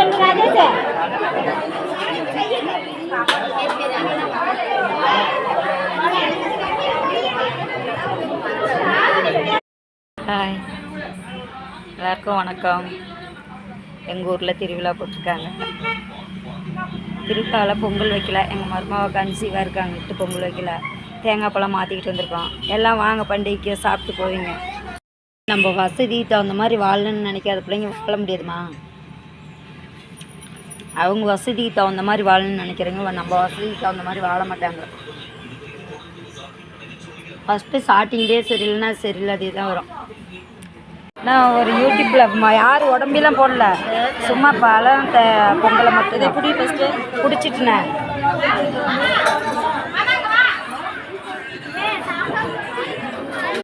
Hi, எல்லாருக்கும் வணக்கம். எங்கள் ஊரில் திருவிழா போட்டிருக்காங்க. திருவிழாவில் பொங்கல் வைக்கல. எங்கள் மருமாவை கன்சீவாக இருக்காங்கட்டு பொங்கல் வைக்கல. தேங்காய் பழம் மாற்றிக்கிட்டு வந்திருக்கோம். எல்லாம் வாங்க பண்டிகைக்கு சாப்பிட்டு போவீங்க. நம்ம வசதிக்கு தகுந்த மாதிரி வாழணும்னு நினைக்காத பிள்ளைங்க வாழ முடியாதுமா. அவங்க வசதிக்கு தகுந்த மாதிரி வாழணும்னு நினைக்கிறவங்க நம்ம வசதிக்கு தகுந்த மாதிரி வாழ மாட்டாங்க. ஃபஸ்ட்டு ஸ்டார்டிங்லேயே சரியில்லைன்னா சரியில்லை, அதே தான் வரும். நான் ஒரு யூடியூப்பில் யார் உடம்பெல்லாம் போடல, சும்மா பழம் பொங்கலை மட்டும் எப்படி ஃபஸ்ட்டு பிடிச்சிட்டுனேன்.